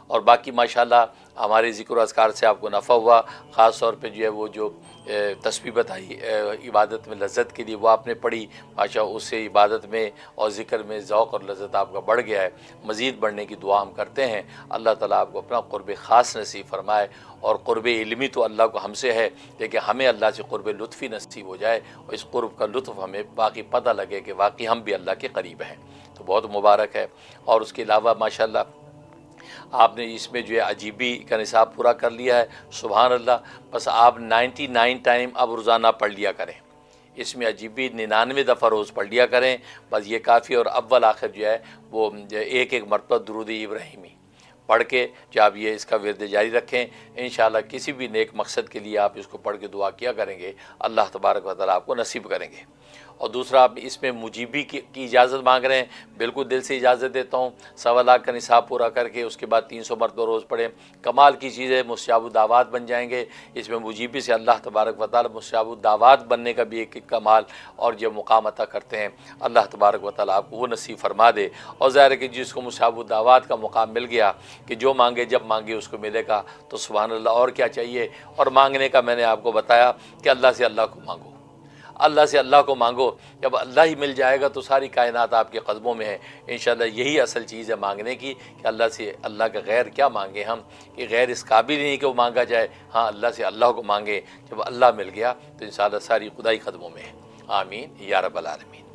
اور باقی ماشاءاللہ ہمارے ذکر و اذکار سے آپ کو نفع ہوا، خاص طور پہ جو ہے وہ جو تسبیح بتائی عبادت میں لذت کے لیے وہ آپ نے پڑھی، ماشاء اس سے عبادت میں اور ذکر میں ذوق اور لذت آپ کا بڑھ گیا ہے۔ مزید بڑھنے کی دعا ہم کرتے ہیں، اللہ تعالیٰ آپ کو اپنا قرب خاص نصیب فرمائے، اور قرب علمی تو اللہ کو ہم سے ہے، لیکن ہمیں اللہ سے قرب لطفی نصیب ہو جائے، اور اس قرب کا لطف ہمیں باقی پتہ لگے کہ واقعی ہم بھی اللہ کے قریب ہیں، تو بہت مبارک ہے۔ اور اس کے علاوہ ماشاءاللہ آپ نے اس میں جو ہے عجیبی کا نصاب پورا کر لیا ہے، سبحان اللہ۔ بس آپ 99 ٹائم اب روزانہ پڑھ لیا کریں، اس میں عجیبی 99 دفعہ روز پڑھ لیا کریں، بس یہ کافی۔ اور اول آخر جو ہے وہ ایک مرتبہ درود ابراہیمی پڑھ کے جو آپ یہ اس کا ورد جاری رکھیں، انشاءاللہ کسی بھی نیک مقصد کے لیے آپ اس کو پڑھ کے دعا کیا کریں گے، اللہ تبارک و تعالیٰ آپ کو نصیب کریں گے۔ اور دوسرا آپ اس میں مجیبی کی اجازت مانگ رہے ہیں، بالکل دل سے اجازت دیتا ہوں، 1.25 لاکھ کا نصاب پورا کر کے اس کے بعد 300 مرتبہ روز پڑھیں، کمال کی چیز ہے، مستجاب الدعوات بن جائیں گے۔ اس میں مجیبی سے اللہ تبارک و تعالیٰ مستجاب الدعوات بننے کا بھی ایک کمال اور جو مقام عطا کرتے ہیں، اللہ تبارک و تعالیٰ آپ کو وہ نصیب فرما دے۔ اور ظاہر ہے کہ جس کو مستجاب الدعوات کا مقام مل گیا کہ جو مانگے جب مانگے اس کو ملے گا، تو سبحان اللہ، اور کیا چاہیے۔ اور مانگنے کا میں نے آپ کو بتایا کہ اللہ سے اللہ کو مانگو، اللہ سے اللہ کو مانگو، جب اللہ ہی مل جائے گا تو ساری کائنات آپ کے قدموں میں ہے۔ انشاءاللہ یہی اصل چیز ہے مانگنے کی، کہ اللہ سے اللہ کا غیر کیا مانگیں ہم، کہ غیر اس قابل نہیں کہ وہ مانگا جائے، ہاں اللہ سے اللہ کو مانگیں، جب اللہ مل گیا تو انشاءاللہ ساری خدائی قدموں میں ہے۔ آمین یا رب العالمین۔